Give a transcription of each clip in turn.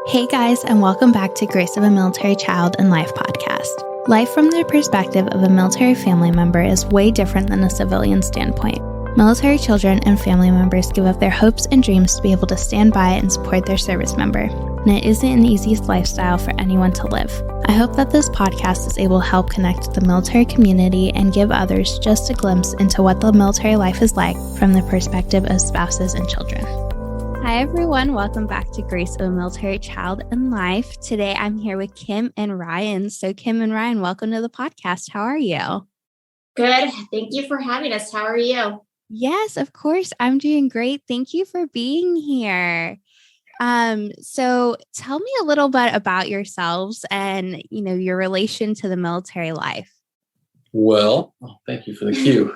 Hey guys, and welcome back to Grace of a Military Child and Life podcast. Life from the perspective of a military family member is way different than a civilian standpoint. Military children and family members give up their hopes and dreams to be able to stand by and support their service member, and it isn't an easy lifestyle for anyone to live. I hope that this podcast is able to help connect the military community and give others just a glimpse into what the military life is like from the perspective of spouses and children. Hi everyone, welcome back to Grace of a Military Child and Life. Today I'm here with Kim and Ryan. So Kim and Ryan, welcome to the podcast. How are you? Good. Thank you for having us. How are you? Yes, of course. I'm doing great. Thank you for being here. So tell me a little bit about yourselves and, your relation to the military life. Well, thank you for the cue.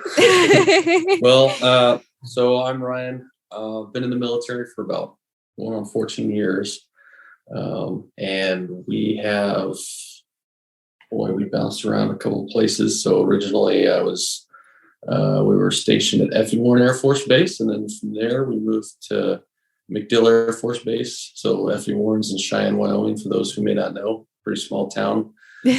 So I'm Ryan. Been in the military for about 14 years. And we bounced around a couple of places. So originally we were stationed at F-Warren Air Force Base. And then from there we moved to MacDill Air Force Base. So F-Warren's in Cheyenne, Wyoming, for those who may not know. Pretty small town,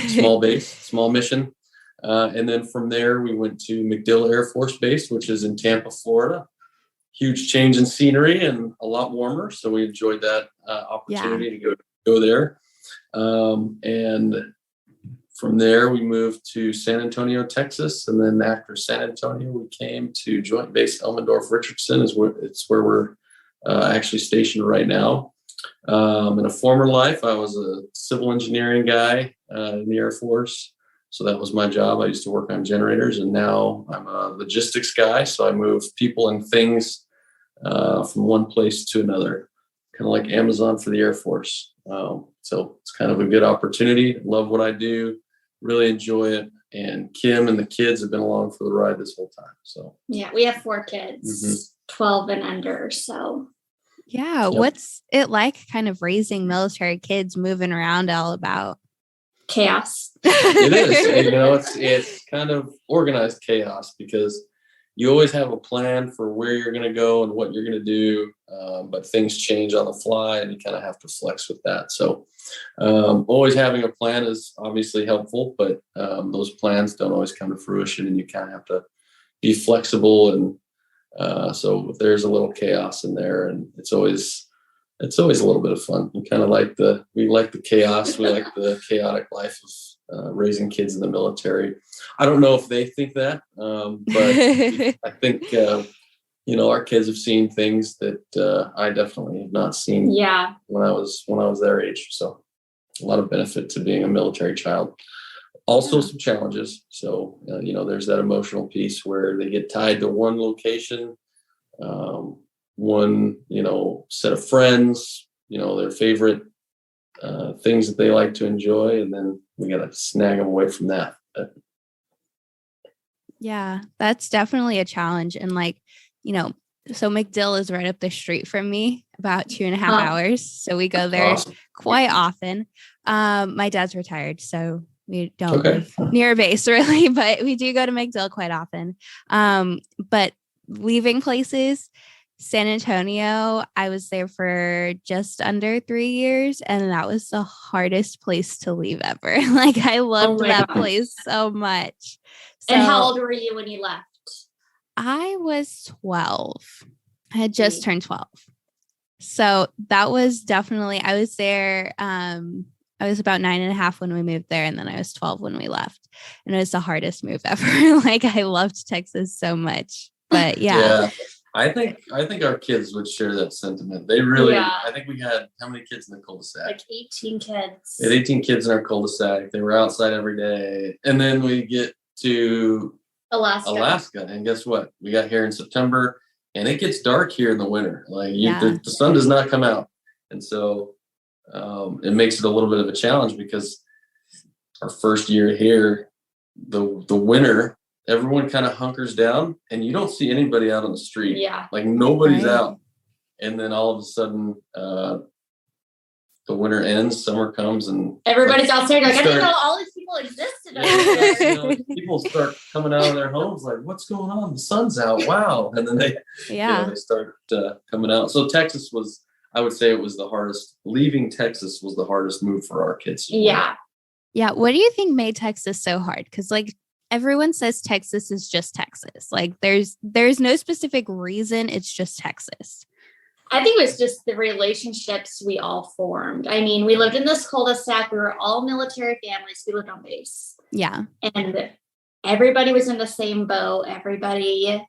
small base, small mission. And then from there we went to MacDill Air Force Base, which is in Tampa, Florida. Huge change in scenery and a lot warmer. So we enjoyed that opportunity to go there. And from there, we moved to San Antonio, Texas. And then after San Antonio, we came to Joint Base Elmendorf-Richardson. It's where we're actually stationed right now. In a former life, I was a civil engineering guy in the Air Force. So that was my job. I used to work on generators, and now I'm a logistics guy. So I move people and things from one place to another, kind of like Amazon for the Air Force. So it's kind of a good opportunity. Love what I do, really enjoy it. And Kim and the kids have been along for the ride this whole time. So yeah, we have 4 kids, 12 and under. So yeah, Yep. What's it like kind of raising military kids, moving around all about? Chaos. It is. It's kind of organized chaos because you always have a plan for where you're going to go and what you're going to do, but things change on the fly and you kind of have to flex with that. So always having a plan is obviously helpful, but those plans don't always come to fruition and you kind of have to be flexible. And so there's a little chaos in there, and it's always a little bit of fun. We like the chaos. We like the chaotic life of raising kids in the military. I don't know if they think that, but I think, our kids have seen things that I definitely have not seen when I was their age. So a lot of benefit to being a military child. Also some challenges. So, there's that emotional piece where they get tied to one location, one, set of friends, their favorite things that they like to enjoy. And then we got to snag them away from that. Yeah, that's definitely a challenge. And so MacDill is right up the street from me, about 2.5 hours. So we go there quite often. My dad's retired, so we don't live near a base really, but we do go to MacDill quite often. But leaving places, San Antonio, I was there for just under 3 years, and that was the hardest place to leave ever. I loved that place so much. So, and how old were you when you left? I was 12. I had just turned 12. So that was definitely, I was there. I was about 9.5 when we moved there, and then I was 12 when we left. And it was the hardest move ever. I loved Texas so much. But yeah. I think our kids would share that sentiment. They really, I think we had, how many kids in the cul-de-sac? Like 18 kids. We had 18 kids in our cul-de-sac. They were outside every day. And then we get to Alaska. And guess what? We got here in September, and it gets dark here in the winter. The sun does not come out. And so it makes it a little bit of a challenge because our first year here, the winter, everyone kind of hunkers down and you don't see anybody out on the street. Yeah. Nobody's out. And then all of a sudden, the winter ends, summer comes, and everybody's outside. I didn't know all these people existed. People start coming out of their homes what's going on? The sun's out. Wow. And then they start coming out. So Texas was, I would say it was the hardest. Leaving Texas was the hardest move for our kids. Yeah. Yeah. What do you think made Texas so hard? Because like everyone says Texas is just Texas. Like there's no specific reason. It's just Texas. I think it was just the relationships we all formed. I mean, we lived in this cul-de-sac. We were all military families. We lived on base. Yeah. And everybody was in the same boat. Everybody,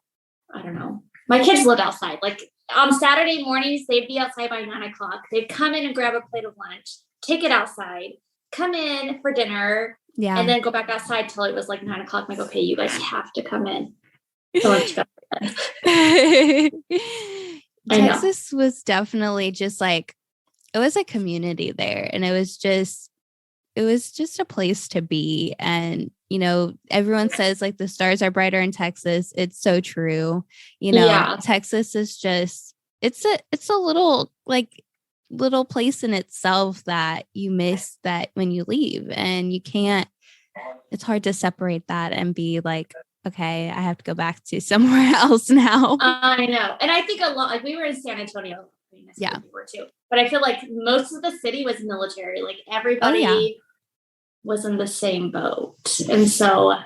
I don't know. My kids lived outside. Like on Saturday mornings, they'd be outside by 9:00. They'd come in and grab a plate of lunch, take it outside, come in for dinner, and then go back outside till it was like 9:00. I'm like, okay, you guys have to come in. Texas was definitely just like, it was a community there, and it was just a place to be. And, you know, everyone says like the stars are brighter in Texas. It's so true. You know, Texas is just, it's a little place in itself that you miss that when you leave, and it's hard to separate that and be like, okay, I have to go back to somewhere else now. I know. And I think a lot, like we were in San Antonio. I mean, we were too. But I feel like most of the city was military. Like everybody was in the same boat. And so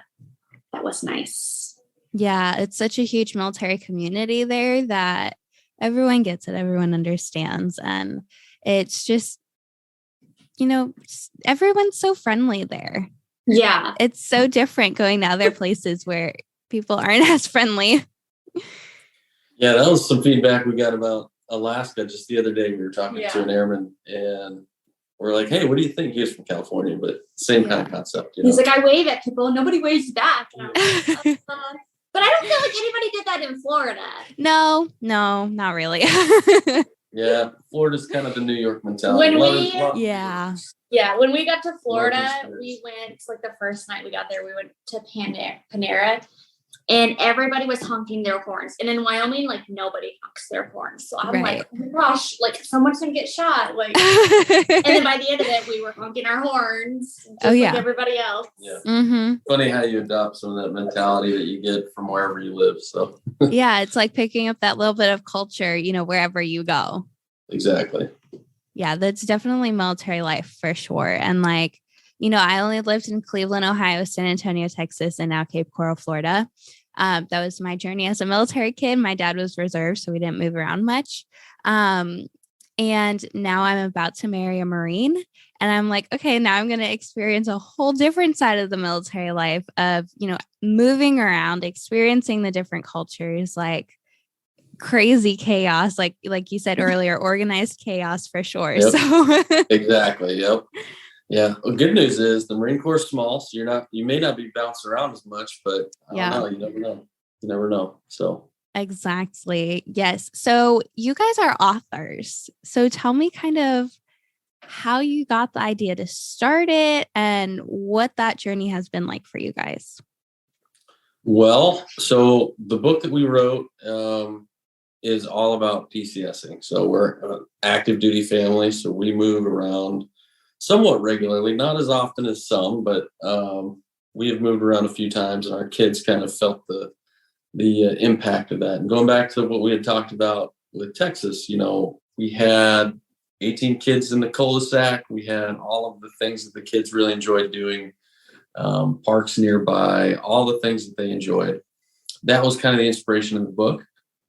that was nice. Yeah, it's such a huge military community there that everyone gets it. Everyone understands. And it's just, you know, everyone's so friendly there. Yeah. It's so different going to other places where people aren't as friendly. Yeah, that was some feedback we got about Alaska just the other day. We were talking to an airman, and we're like, hey, what do you think? He was from California, but same kind of concept. He's like, I wave at people. Nobody waves back. And like, but I don't feel like anybody did that in Florida. No, not really. Yeah, Florida's kind of the New York mentality. When we got to Florida, we went, like the first night we got there, we went to Panera, and everybody was honking their horns. And in Wyoming, like nobody honks their horns. So I'm like, oh my gosh, like someone's gonna get shot. Like, and then by the end of it, we were honking our horns, just like everybody else. Yeah. Mm-hmm. Funny how you adopt some of that mentality that you get from wherever you live. So yeah, it's like picking up that little bit of culture, you know, wherever you go. Exactly. Yeah, that's definitely military life for sure. And like, you know, I only lived in Cleveland, Ohio, San Antonio, Texas, and now Cape Coral, Florida. That was my journey as a military kid. My dad was reserve, so we didn't move around much. And now I'm about to marry a Marine. And I'm like, okay, now I'm going to experience a whole different side of the military life of, you know, moving around, experiencing the different cultures, like crazy chaos, like you said earlier, organized chaos for sure. Yep. So exactly. Yep. Yeah. Well, good news is the Marine Corps is small, so you may not be bouncing around as much, but I don't know. You never know. You never know. So exactly. Yes. So you guys are authors. So tell me kind of how you got the idea to start it and what that journey has been like for you guys. Well, so the book that we wrote is all about PCSing. So we're an active duty family, so we move around somewhat regularly, not as often as some, but we have moved around a few times, and our kids kind of felt the impact of that. And going back to what we had talked about with Texas, you know, we had 18 kids in the cul-de-sac. We had all of the things that the kids really enjoyed doing, parks nearby, all the things that they enjoyed. That was kind of the inspiration of the book.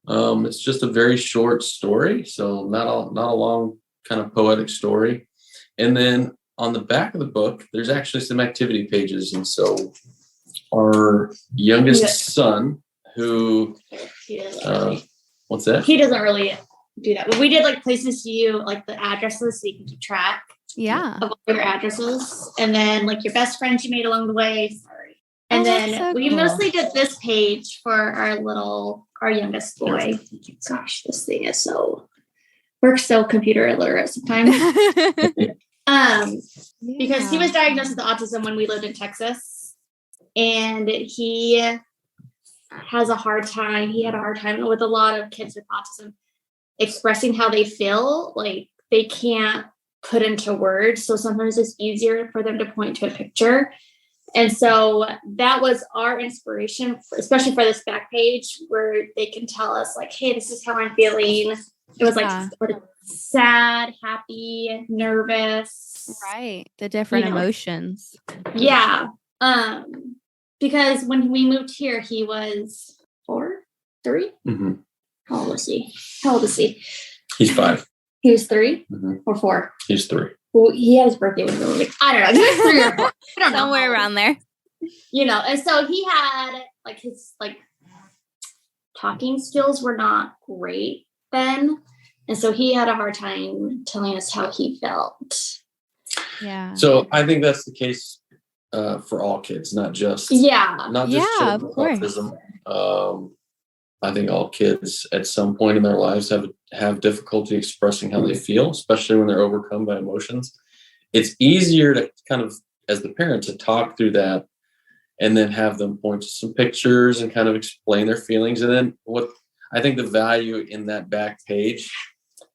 It's just a very short story, so not a long kind of poetic story. And then on the back of the book, there's actually some activity pages. And so our youngest son, who, what's that? He doesn't really do that. But we did like places you, like the addresses so you can keep track of all your addresses. And then like your best friends you made along the way. Sorry. And then we mostly did this page for our youngest boy. Gosh, this thing is we're so computer illiterate sometimes. Because he was diagnosed with autism when we lived in Texas, and he had a hard time with a lot of kids with autism expressing how they feel, like they can't put into words. So sometimes it's easier for them to point to a picture. And so that was our inspiration, especially for this back page, where they can tell us like, hey, this is how I'm feeling. It was like sad, happy, nervous. Right. The different emotions. Yeah. Because when we moved here, he was 3. Mm-hmm. How old is he? He's 5. He was 3 or 4. He's 3. Well, he had his birthday when we were like, I don't know. He was 3 or 4. I don't know. Somewhere around there. And so he had like his talking skills were not great then. And so he had a hard time telling us how he felt. Yeah. So I think that's the case for all kids, not just children with autism. I think all kids at some point in their lives have difficulty expressing how they feel, especially when they're overcome by emotions. It's easier to kind of, as the parent, to talk through that and then have them point to some pictures and kind of explain their feelings. And then what I think the value in that back page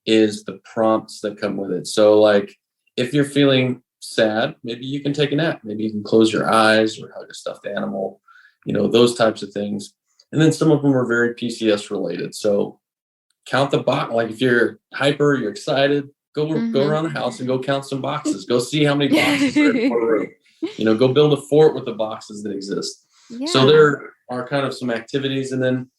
is the prompts that come with it. So like if you're feeling sad, maybe you can take a nap. Maybe you can close your eyes or hug a stuffed animal, those types of things. And then some of them are very PCS related. So count the box. Like if you're hyper, you're excited, go around the house and go count some boxes. Go see how many boxes are in one room. Go build a fort with the boxes that exist. Yeah. So there are kind of some activities. And then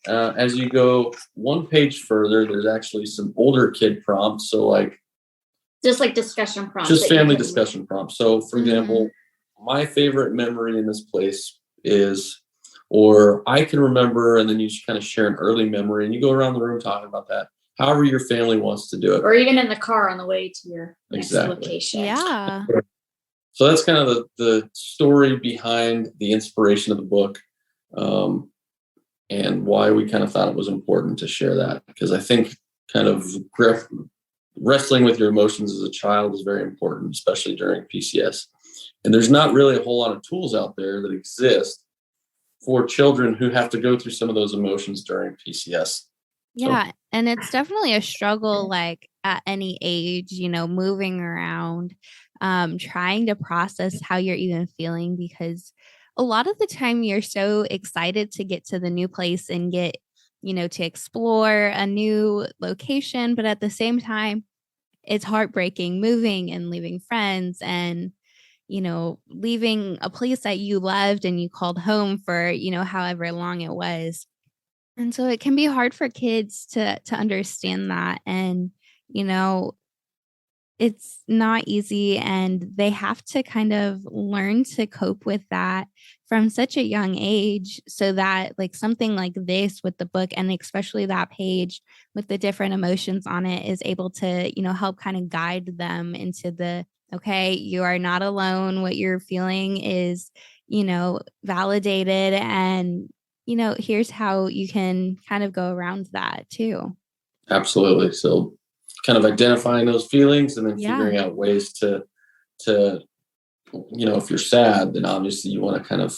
as you go one page further, there's actually some older kid prompts. So like just like discussion prompts. Just family discussion prompts. So for example, my favorite memory in this place is, or I can remember, and then you just kind of share an early memory and you go around the room talking about that. However your family wants to do it. Or even in the car on the way to your next location. Yeah. So that's kind of the story behind the inspiration of the book, and why we kind of thought it was important to share that. Because I think kind of wrestling with your emotions as a child is very important, especially during PCS. And there's not really a whole lot of tools out there that exist for children who have to go through some of those emotions during PCS. Yeah. And it's definitely a struggle, like at any age, moving around, trying to process how you're even feeling, because a lot of the time you're so excited to get to the new place and get, to explore a new location. But at the same time, it's heartbreaking moving and leaving friends and leaving a place that you loved and you called home for, however long it was. And so it can be hard for kids to understand that. And, it's not easy, and they have to kind of learn to cope with that from such a young age, so that like something like this with the book, and especially that page with the different emotions on it, is able to, help kind of guide them into the, okay, you are not alone. What you're feeling is, validated. And, here's how you can kind of go around that too. Absolutely. So kind of identifying those feelings and then figuring out ways to, if you're sad, then obviously you want to kind of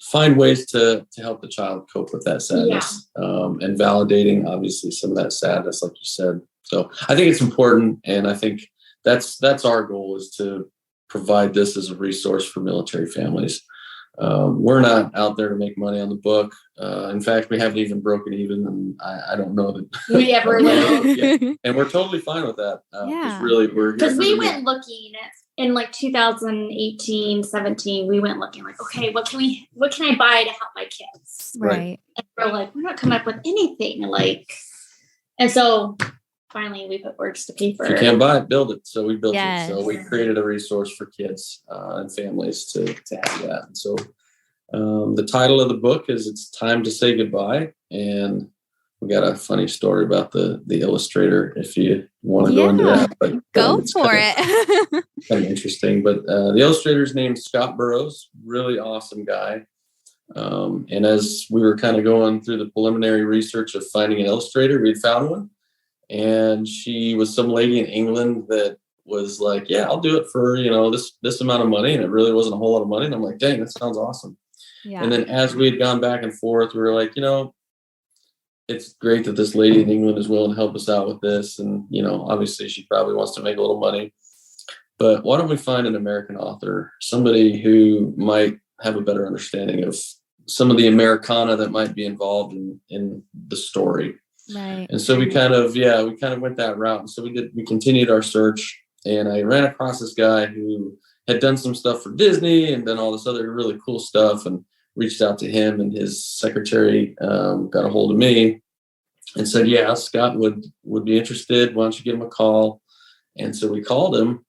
find ways to help the child cope with that sadness, and validating obviously some of that sadness, like you said. So I think it's important. And I think that's our goal, is to provide this as a resource for military families. We're not out there to make money on the book. In fact, we haven't even broken even, and I don't know that we ever will. And we're totally fine with that. Because we went looking in like 2018, 17. We went looking like, okay, what can I buy to help my kids? Right. And we're like, we're not coming up with anything and so finally we put words to paper. If you can't buy it, build it. So we built it. So we created a resource for kids and families to have that. And so the title of the book is It's Time to Say Goodbye. And we got a funny story about the illustrator, if you want to go into that. But go for it. Kind of interesting. But the illustrator's named Scott Burrows, really awesome guy. And as we were kind of going through the preliminary research of finding an illustrator, we'd found one. And she was some lady in England that was like, yeah, I'll do it for, this amount of money. And it really wasn't a whole lot of money. And I'm like, dang, that sounds awesome. Yeah. And then as we had gone back and forth, we were like, it's great that this lady in England is willing to help us out with this. And, obviously she probably wants to make a little money. But why don't we find an American author, somebody who might have a better understanding of some of the Americana that might be involved in the story. Right. And so we kind of went that route. And so we continued our search, and I ran across this guy who had done some stuff for Disney and done all this other really cool stuff, and reached out to him, and his secretary got a hold of me and said, yeah, Scott would be interested. Why don't you give him a call? And so we called him,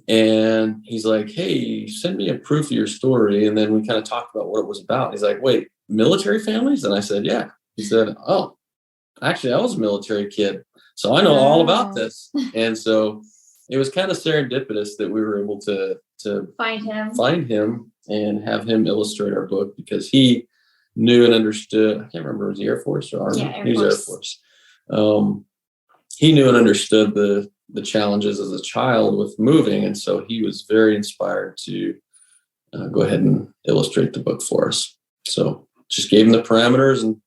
and he's like, hey, send me a proof of your story. And then we kind of talked about what it was about. He's like, wait, military families? And I said, yeah. He said, oh, actually, I was a military kid, so I know all about this. And so it was kind of serendipitous that we were able to find him and have him illustrate our book, because he knew and understood. I can't remember, was he Air Force or Army? Yeah, He was Air Force. He knew and understood the challenges as a child with moving, and so he was very inspired to go ahead and illustrate the book for us. So just gave him the parameters and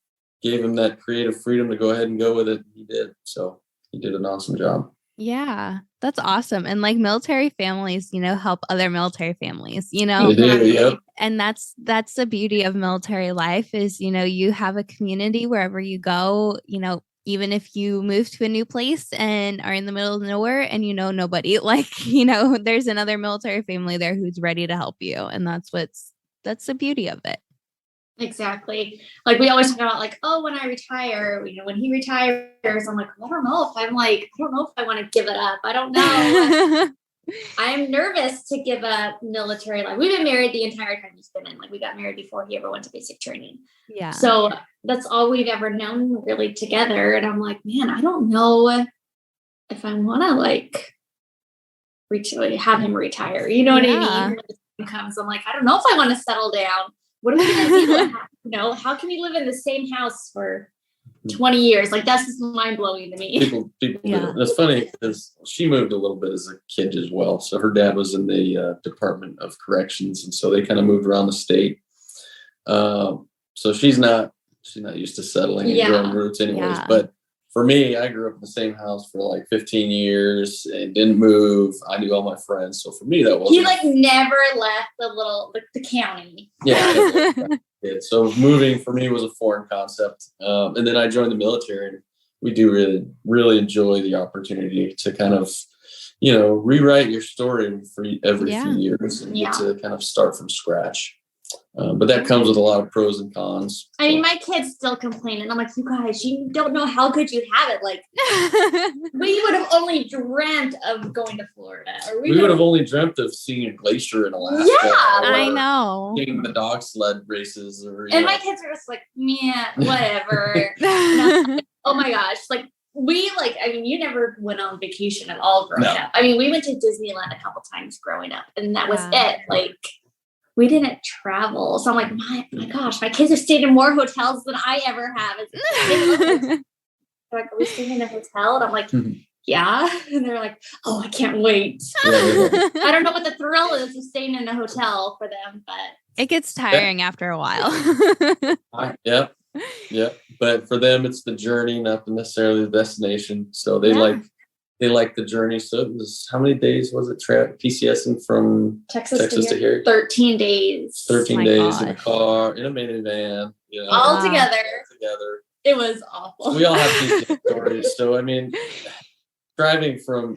gave him that creative freedom to go ahead and go with it. He did. So he did an awesome job. Yeah, that's awesome. And like military families, help other military families, They do, yep. And that's the beauty of military life is, you have a community wherever you go, even if you move to a new place and are in the middle of nowhere and nobody, there's another military family there who's ready to help you. And that's the beauty of it. Exactly. Like we always talk about like, oh, when I retire, when he retires, I'm like, I don't know if I want to give it up. I don't know. I'm nervous to give up military life. We've been married the entire time he's been in. Like we got married before he ever went to basic training. Yeah. So that's all we've ever known really together. And I'm like, man, I don't know if I want to have him retire. You know what I mean? When the time comes, I'm like, I don't know if I want to settle down. What are we going to do? How can we live in the same house for 20 years? Like, that's just mind blowing to me. People do. That's funny because she moved a little bit as a kid as well. So her dad was in the Department of Corrections. And so they kind of moved around the state. So she's not used to settling and growing roots anyways. But for me, I grew up in the same house for like 15 years and didn't move. I knew all my friends. So for me, that was he never left the county. Yeah. So moving for me was a foreign concept. And then I joined the military, and we do really, really enjoy the opportunity to kind of, rewrite your story for every few years and get to kind of start from scratch. But that comes with a lot of pros and cons. I mean, my kids still complain, and I'm like, you guys, you don't know how good you have it. Like, we would have only dreamt of going to Florida. Or we would have only dreamt of seeing a glacier in Alaska. Yeah, I know. Seeing the dog sled races. My kids are just like, yeah, whatever. Oh my gosh. You never went on vacation at all growing up. I mean, we went to Disneyland a couple times growing up, and that was it. Like, we didn't travel. So I'm like, my gosh, my kids have stayed in more hotels than I ever have. They're like, are we staying in a hotel? And I'm like, yeah. And they're like, oh, I can't wait. I don't know what the thrill is of staying in a hotel for them, but it gets tiring after a while. Yeah. But for them, it's the journey, not necessarily the destination. So they like the journey. So it was, how many days was it PCSing from Texas to here? 13 days. 13 days in a car, in a minivan. All together. It was awful. We all have PCS stories. So, I mean, driving from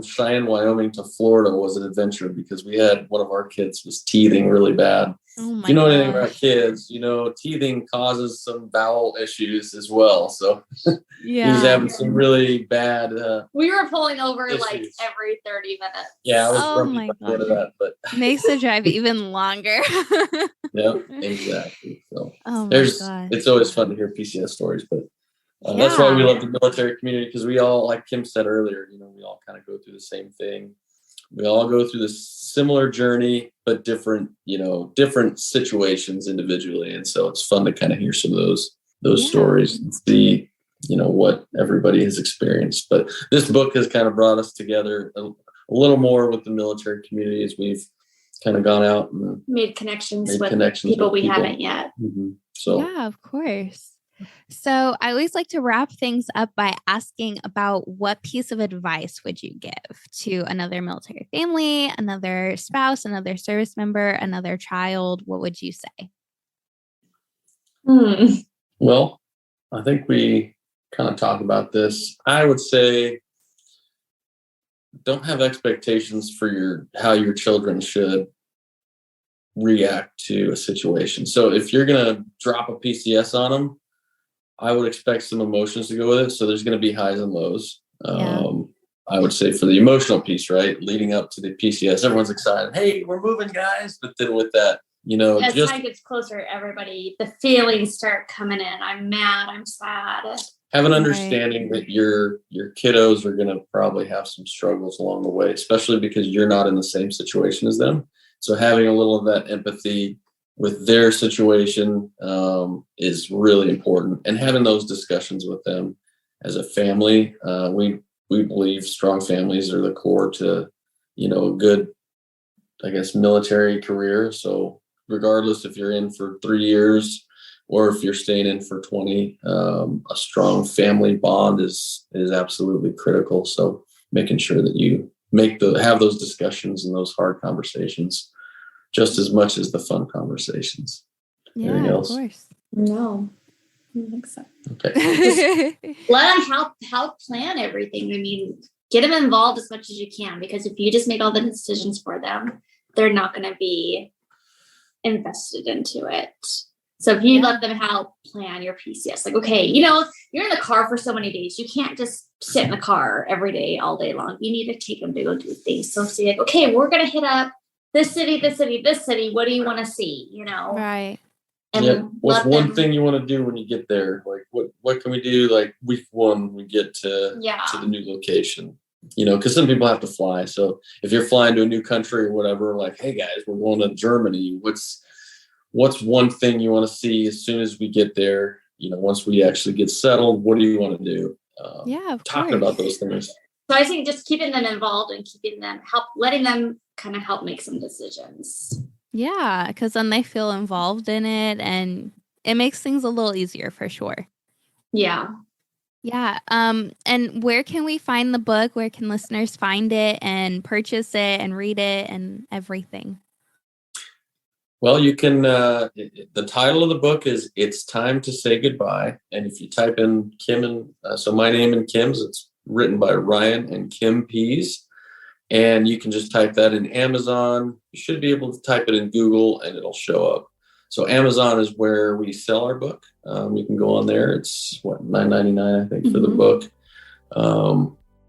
Cheyenne, Wyoming to Florida was an adventure because we had one of our kids was teething really bad. Oh if you know anything about kids, teething causes some bowel issues as well. So he was having some really bad. We were pulling over issues. Like every 30 minutes. Yeah, I was grumpy by the end of that, but makes the drive even longer. Yeah, exactly. So it's always fun to hear PCS stories, but that's why we love the military community, because we all, like Kim said earlier, we all kind of go through the same thing. We all go through this similar journey, but different situations individually. And so it's fun to kind of hear some of those stories and see, what everybody has experienced. But this book has kind of brought us together a little more with the military community as we've kind of gone out and made connections with people we haven't yet. Mm-hmm. So yeah, of course. So I always like to wrap things up by asking about what piece of advice would you give to another military family, another spouse, another service member, another child? What would you say? Well, I think we kind of talk about this. I would say don't have expectations for how your children should react to a situation. So if you're going to drop a PCS on them, I would expect some emotions to go with it. So there's going to be highs and lows. I would say for the emotional piece, right, leading up to the PCS, everyone's excited. Hey, we're moving, guys. But then with that, as time gets closer, everybody, the feelings start coming in. I'm mad. I'm sad. Have an understanding that your kiddos are going to probably have some struggles along the way, especially because you're not in the same situation as them. So having a little of that empathy with their situation is really important, and having those discussions with them as a family. We believe strong families are the core to, a good, I guess, military career. So regardless if you're in for 3 years or if you're staying in for 20, a strong family bond is absolutely critical. So making sure that you have those discussions and those hard conversations just as much as the fun conversations. Yeah, anything else? Of course. No, I don't think so. Okay. Let them help plan everything. I mean, get them involved as much as you can, because if you just make all the decisions for them, they're not going to be invested into it. So if you let them help plan your PCS, like, okay, you're in the car for so many days. You can't just sit in the car every day, all day long. You need to take them to go do things. So say, like, okay, we're going to hit up this city, this city, this city. What do you want to see? Right. And what's one thing you want to do when you get there? Like, what can we do? Like week 1, we get to the new location. Because some people have to fly. So if you're flying to a new country or whatever, like, hey guys, we're going to Germany. What's one thing you want to see as soon as we get there? Once we actually get settled, what do you want to do? Talking about those things. So I think just keeping them involved and letting them kind of help make some decisions. Yeah, because then they feel involved in it, and it makes things a little easier for sure. Yeah. Yeah. And where can we find the book? Where can listeners find it and purchase it and read it and everything? Well, you can, the title of the book is It's Time to Say Goodbye. And if you type in Kim so my name and Kim's, it's written by Ryan and Kim Pease. And you can just type that in Amazon. You should be able to type it in Google and it'll show up. So Amazon is where we sell our book. You can go on there. It's $9.99, I think, for the book.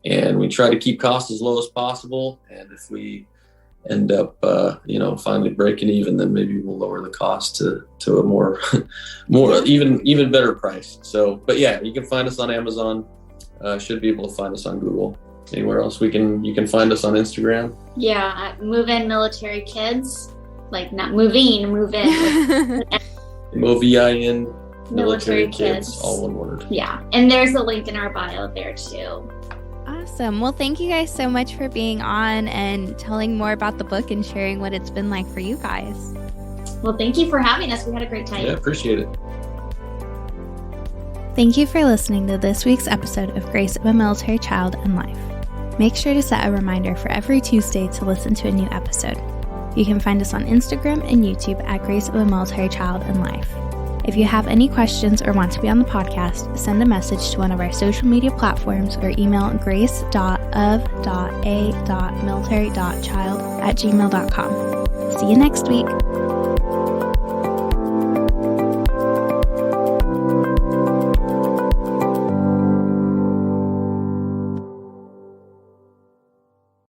And we try to keep costs as low as possible. And if we end up, finally breaking even, then maybe we'll lower the cost to a more even better price. So, but yeah, you can find us on Amazon. Should be able to find us on Google. Anywhere else you can find us on Instagram. Yeah, at Move In Military Kids. Like not moving, move in. MOVIN Military Kids, all one word. Yeah, and there's a link in our bio there too. Awesome. Well, thank you guys so much for being on and telling more about the book and sharing what it's been like for you guys. Well, thank you for having us. We had a great time. Yeah, appreciate it. Thank you for listening to this week's episode of Grace of a Military Child and Life. Make sure to set a reminder for every Tuesday to listen to a new episode. You can find us on Instagram and YouTube at Grace of a Military Child and Life. If you have any questions or want to be on the podcast, send a message to one of our social media platforms or email grace.of.a.military.child@gmail.com. See you next week.